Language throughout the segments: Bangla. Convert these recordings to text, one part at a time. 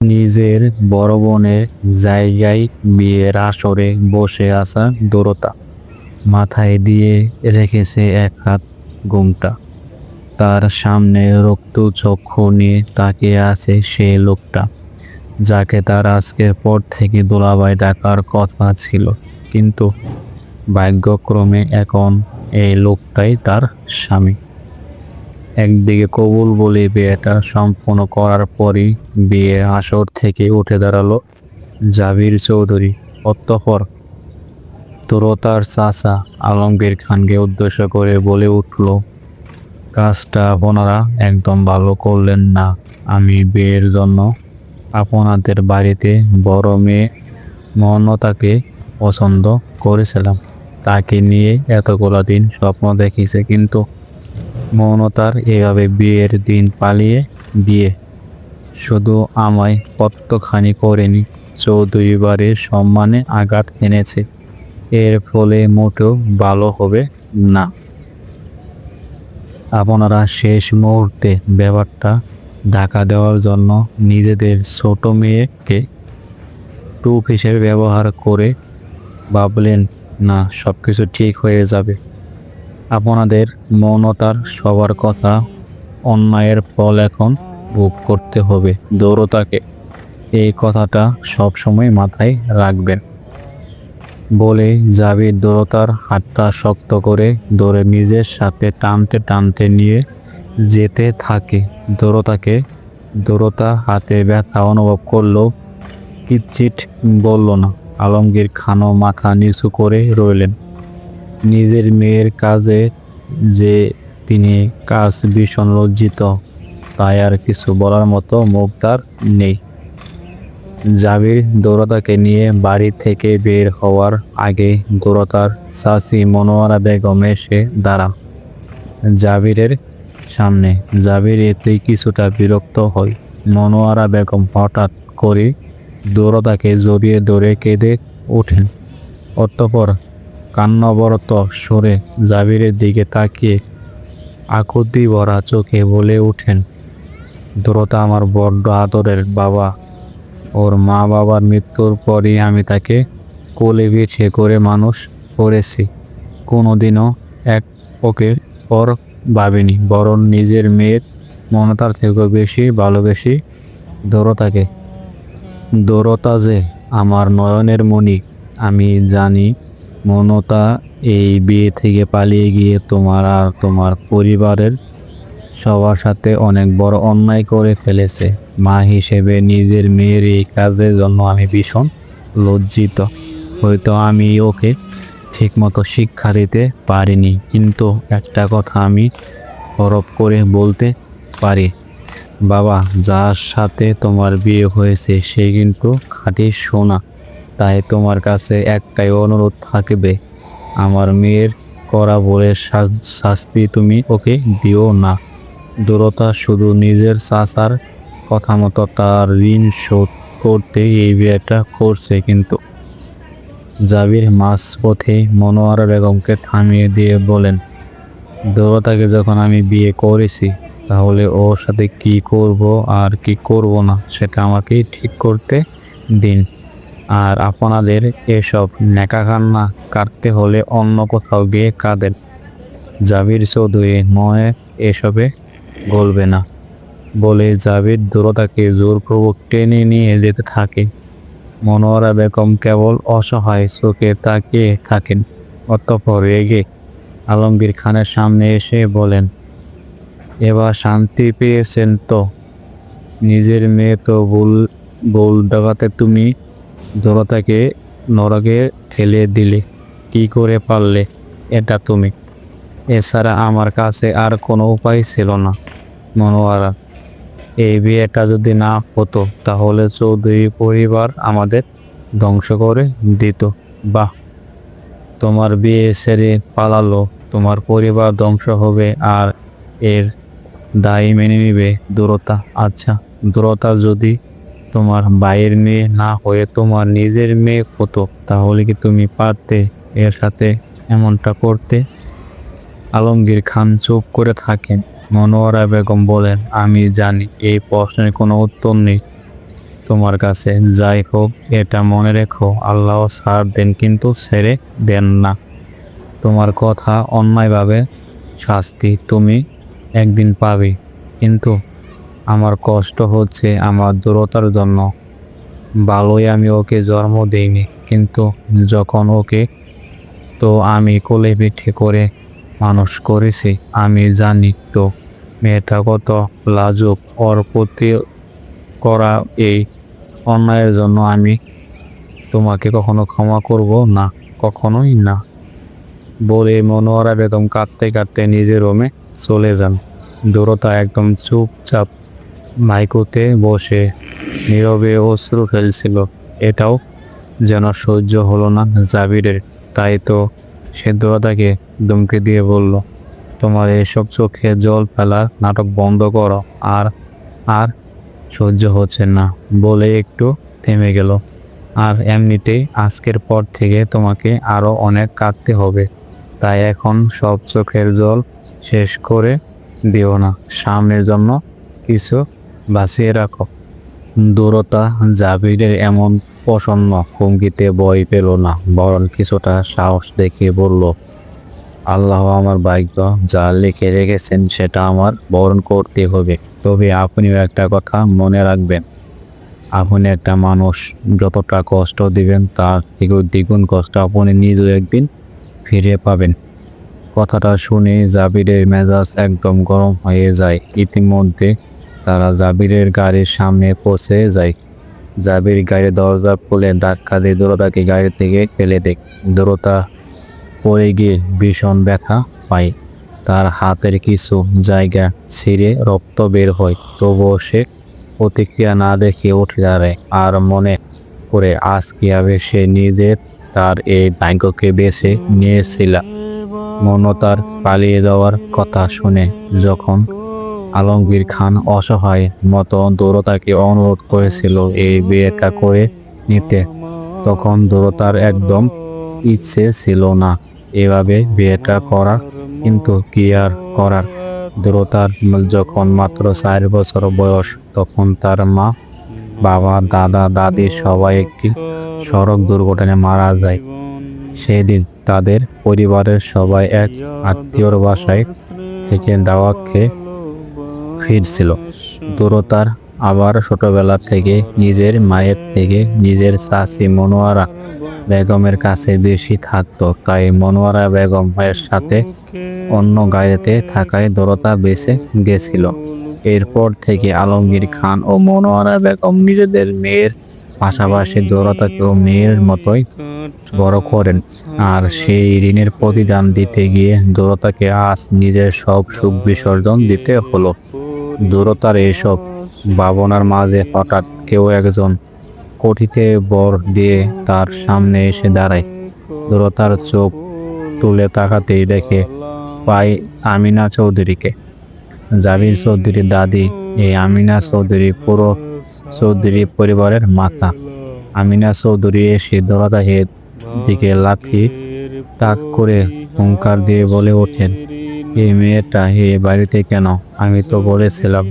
নিজের বড় বোনের জায়গায় বিয়ের আসরে বসে আসা দোরতা মাথায় দিয়ে রেখেছে এক হাত ঘোমটা। তার সামনে রক্ত চক্ষু নিয়ে তাকিয়ে আছে সে লোকটা যাকে তার আজকের পর থেকে দোলাভাই ডাকার কথা ছিল, কিন্তু ভাগ্যক্রমে এখন এই লোকটাই তার স্বামী। একদিকে কবুল বলে বিয়েটা সম্পূর্ণ করার পরই বিয়ের আসর থেকে উঠে দাঁড়ালো জাবির চৌধুরী। অতঃপর তোরতার চাচা আলমগীর খানকে উদ্দেশ্য করে বলে উঠল, কাজটা আপনারা একদম ভালো করলেন না। আমি বিয়ের জন্য আপনাদের বাড়িতে বড় মেয়ে মৌনতাকে পছন্দ করেছিলাম। তাকে নিয়ে এতগুলো দিন স্বপ্ন দেখিছে, কিন্তু মৌনতার এভাবে বিয়ের দিন পালিয়ে বিয়ে শুধু আমায় কতখানি করেনি, চৌধুরী বাড়ির সম্মানে আঘাত এনেছে। এর ফলে মোটেও ভালো হবে না। আপনারা শেষ মুহূর্তে ব্যাপারটা ঢাকা দেওয়ার জন্য নিজেদের ছোট মেয়েকে টুপ হিসেবে ব্যবহার করে ভাবলেন না সবকিছু ঠিক হয়ে যাবে। আপনাদের মৌনতার সবার কথা অন্যায়ের ফল এখন ভোগ করতে হবে দৌরতাকে। এই কথাটা সবসময় মাথায় রাখবেন বলে জাবির দৌরতার হাতটা শক্ত করে ধরে নিজের সাথে টানতে টানতে নিয়ে যেতে থাকে দৌরতাকে। দৌরতা হাতে ব্যথা অনুভব করলো, কিচ্ছিট বলল না। আলমগীর খানও মাথা নিচু করে রইলেন। নিজের মেয়ের কাজে যে তিনি কাজ ভীষণ লজ্জিত, তাই আর কিছু বলার মতো মুখ তার নেই। জাবির দৌরতাকে নিয়ে বাড়ি থেকে বের হওয়ার আগে দৌরতার চাচি মনোয়ারা বেগম এসে দাঁড়ান জাবিরের সামনে। জাবির এতেই কিছুটা বিরক্ত হয়। মনোয়ারা বেগম হঠাৎ করে দৌরতাকে জড়িয়ে ধরে কেঁদে ওঠেন। অতঃপর কান্নাবরত সরে জাবিরের দিকে তাকিয়ে আকুতি ভরা চোখে বলে ওঠেন, দৌরতা আমার বড্ড আদরের বাবা। ওর মা বাবার মৃত্যুর পরই আমি তাকে কোলে পিঠে করে মানুষ করেছি। কোনোদিনও ওকে পর ভাবিনি, বরং নিজের মেয়ের মমতার থেকেও বেশি ভালোবেসি দৌরতাকে। দৌরতা যে আমার নয়নের মণি। আমি জানি মমতা এই বিয়ে থেকে পালিয়ে গিয়ে তোমার আর তোমার পরিবারের সবার সাথে অনেক বড় অন্যায় করে ফেলেছে। মা হিসেবে নিজের মেয়ের এই কাজের জন্য আমি ভীষণ লজ্জিত। হয়তো আমি ওকে ঠিকমতো শিক্ষা দিতে পারিনি, কিন্তু একটা কথা আমি হরপ করে বলতে পারি, বাবা, যার সাথে তোমার বিয়ে হয়েছে সে কিন্তু খাঁটি সোনা। তাই তোমার কাছে একটাই অনুরোধ থাকবে, আমার মেয়ের করা ভুলের শাস্তি তুমি ওকে দিও না। দৌরতা শুধু নিজের চাচার কথা মতো তার ঋণ শোধ করতে এই বিয়েটা করছে, কিন্তু জাবির মাঝপথে মনোয়ারা বেগমকে থামিয়ে দিয়ে বলেন, দৌরতাকে যখন আমি বিয়ে করেছি, তাহলে ওর সাথে কি করব আর কি করব না সেটা আমাকেই ঠিক করতে দিন। আর আপনাদের এসব নেকাকান্না কাটতে হলে অন্য কোথাও গিয়ে কাঁদেন। জাবির চৌধুরী নয় এসবে গলবে না বলে জাবির দৌরতাকে জোরপূর্বক টেনে নিয়ে যেতে থাকে। মনোয়ারা বেগম কেবল অসহায় চোখে তাকিয়ে থাকেন। অতঃপর রেগে আলমগীর খানের সামনে এসে বলেন, এবার শান্তি পেয়েছেন তো? নিজের মেয়ে তো ভুল দেখাতে তুমি দৌরতাকে নরকে ঠেলে দিলে। কি করে পারলে এটা তুমি? এছাড়া আমার কাছে আর কোনো উপায় ছিল না। মনোয়ারা, এই বিয়েটা যদি না হতো তাহলে চৌধুরী পরিবার আমাদের ধ্বংস করে দিত। বাহ, তোমার বিয়ে ছেড়ে পালালো, তোমার পরিবার ধ্বংস হবে আর এর দায় মেনে নিবে দৌরতা? আচ্ছা, দৌরতা যদি তোমার ভাইয়ের মেয়ে না হয়ে তোমার নিজের মেয়ে হতো, তাহলে কি তুমি পারতে এর সাথে এমনটা করতে? আলমগীর খান চুপ করে থাকেন। মনোয়ারা বেগম বলেন, আমি জানি এই প্রশ্নের কোনো উত্তর নেই, তোমার কাছে। যাই হোক, এটা মনে রেখো, আল্লাহ ছাড় দেন কিন্তু ছেড়ে দেন না। তোমার কথা অন্যায়ভাবে শাস্তি তুমি একদিন পাবে, কিন্তু আমার কষ্ট হচ্ছে আমার দূরতার জন্য। ভালোই আমি ওকে জন্ম দেইনি, কিন্তু যখন ওকে তো আমি কোলে পিঠে করে মানুষ করেছি, আমি জানি তো মেয়েটা কত লাজুক। ওর প্রতি করা এই অন্যায়ের জন্য আমি তোমাকে কখনো ক্ষমা করব না, কখনোই না। বলে মনোয়ারা বেগম কাঁদতে কাঁদতে নিজের রুমে চলে যান। দূরতা একদম চুপচাপ মাইকোতে বসে নীরবে অশ্রু ফেলছিল। এটাও যেন সহ্য হলো না জাবিরের। তাই তো সে দূরতাকে ধমকে দিয়ে বলল, তোমার এসব চোখে জল ফেলার নাটক বন্ধ করো। আর আর সহ্য হচ্ছে না বলে একটু থেমে গেল। আর এমনিতেই আজকের পর থেকে তোমাকে আরো অনেক কাঁদতে হবে, তাই এখন সব চোখের জল শেষ করে দিও না, সামনের জন্য কিছু বাঁচিয়ে রাখো। দূরতা জাবিরের এমন প্রসন্ন ভঙ্গিতে ভয় পেল না, বরং কিছুটা সাহস দেখিয়ে বলল, আল্লাহ আমার ভাগ্য যা লিখে রেখেছেন সেটা আমার বরণ করতে হবে। তবে আপনিও একটা কথা মনে রাখবেন, আপনি একটা মানুষ যতটা কষ্ট দিবেন তার থেকে দ্বিগুণ কষ্ট আপনি নিজেও একদিন ফিরে পাবেন। কথাটা শুনে জাবিরের মেজাজ একদম গরম হয়ে যায়। ইতিমধ্যে তারা জাবিরের গাড়ির সামনে পৌঁছে যায়। জাবির গাড়ির দরজা খুলে ধাক্কা দিয়ে দূরতাকে গাড়ি থেকে ফেলে দেয়। দূরতা পড়ে গিয়ে ভীষণ ব্যথা পায়, তার হাতের কিছু জায়গা ছিঁড়ে রক্ত বের হয়। তবুও সে প্রতিক্রিয়া না দেখে উঠে দাঁড়ায় আর মনে করে আজ কিভাবে সে নিজের তার এই ভাগ্যকে বেছে নিয়েছিল। মনতার পালিয়ে যাওয়ার কথা শুনে যখন আলমগীর খান অসহায় মতো দূরতাকে অনুরোধ করেছিল এই বিয়েটা করে নিতে, তখন দূরতার একদম ইচ্ছে ছিল না এভাবে বিয়েটা করার। কিন্তু কি আর করার, দূরতার যখন মাত্র 4 বছর বয়স, তখন তার মা, বাবা, দাদা, দাদি সবাই একটি সড়ক দুর্ঘটনায় মারা যায়। সেদিন তাদের পরিবারের সবাই এক আত্মীয়র বাসায় থেকে দাওয়াত খেয়ে ফিরছিল। দূরতার আবার ছোটবেলা থেকে নিজের মায়ের থেকে নিজের চাচি মনোয়ারা বেগমের কাছে বেশি থাকতো, তাই মনোয়ারা বেগম এর সাথে অন্য গাড়িতে থাকায় দূরতা বেঁচে গেছিল। এরপর থেকে আলমগীর খান ও মনোয়ারা বেগম নিজেদের মেয়ের পাশাপাশি দূরতাকেও মেয়ের মতোই বড় করেন। আর সেই ঋণের প্রতিদান দিতে গিয়ে দূরতাকে আজ নিজের সব সুখ বিসর্জন দিতে হলো। দূরতার এইসব ভাবনার মাঝে হঠাৎ কেউ একজন কঠিতে বর দিয়ে তার সামনে এসে দাঁড়ায়। দূরতার চোখ তুলে তাকাতেই দেখে পায় আমিনা চৌধুরীকে, জাবির চৌধুরীর দাদি। এই আমিনা চৌধুরী পুরো চৌধুরী পরিবারের মাথা। আমিনা চৌধুরী এসে দূরতার দিকে লাথি তাক করে হুঙ্কার দিয়ে বলে ওঠেন, এই মেয়েটা এই বাড়িতে কেন? আমি তো বলেছিলাম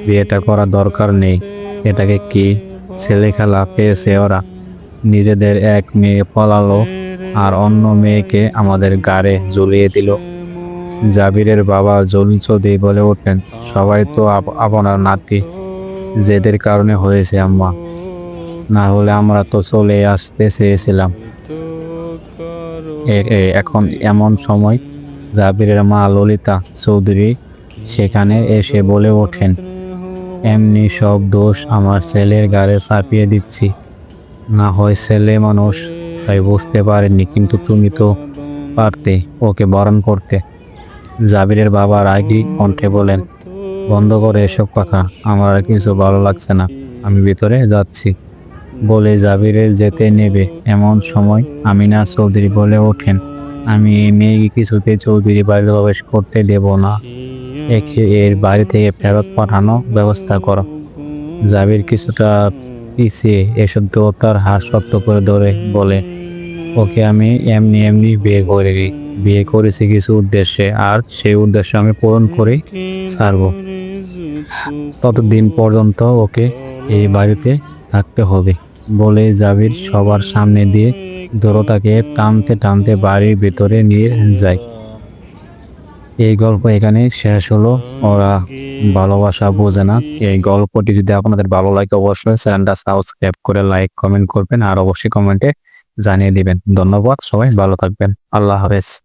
বিয়েটা করার দরকার নেই। এটাকে কি ছেলে খেলা পেয়েছে ওরা? নিজেদের এক মেয়ে পলালো আর অন্য মেয়েকে আমাদের গাড়ে ঝুলিয়ে দিল। জাবিরের বাবা জলিল চৌধুরী বলে ওঠেন, সবাই তো আপনার নাতি, জেদের কারণে হয়েছে আম্মা, না হলে আমরা তো চলে আসতে চেয়েছিলাম। এখন এমন সময় জাবিরের মা ললিতা চৌধুরী সেখানে এসে বলে ওঠেন, এমনি সব দোষ আমার ছেলের গাড়ে চাপিয়ে দিচ্ছি। না হয় ছেলে মানুষ তাই বুঝতে পারেননি, কিন্তু তুমি তো পারতে ওকে বরণ করতে। জাবিরের বাবা রাগী কণ্ঠে বলেন, বন্ধ করে এসব কথা, আমার আর কিছু ভালো লাগছে না, আমি ভিতরে যাচ্ছি। বলে জাবিরের যেতে নেবে এমন সময় আমিনা চৌধুরী বলে ওঠেন, আমি এই মেয়েকে কিছুতেই চৌধুরী বাড়িতে প্রবেশ করতে দেব না, একে এর বাড়ি থেকে ফেরত পাঠানোর ব্যবস্থা করো। জাবির কিছুটা পিছিয়ে এসব দৌতার হাত শক্ত করে ধরে বলে, ওকে আমি এমনি বিয়ে করেছি কিছু উদ্দেশ্যে, আর সেই উদ্দেশ্য আমি পূরণ করে ছাড়বো। ততদিন পর্যন্ত ওকে এই বাড়িতে থাকতে হবে বলে জাবির সবার সামনে দিয়ে দরতাকে টানতে টানতে বাড়ির ভেতরে নিয়ে যায়। এই গল্প এখানে শেষ হলো। ওরা ভালোবাসা বোঝে না। এই গল্পটি যদি আপনাদের ভালো লাগে অবশ্যই চ্যানেলটা সাবস্ক্রাইব করে লাইক কমেন্ট করবেন আর অবশ্যই কমেন্টে জানিয়ে দিবেন। ধন্যবাদ, সবাই ভালো থাকবেন। আল্লাহ হাফেজ।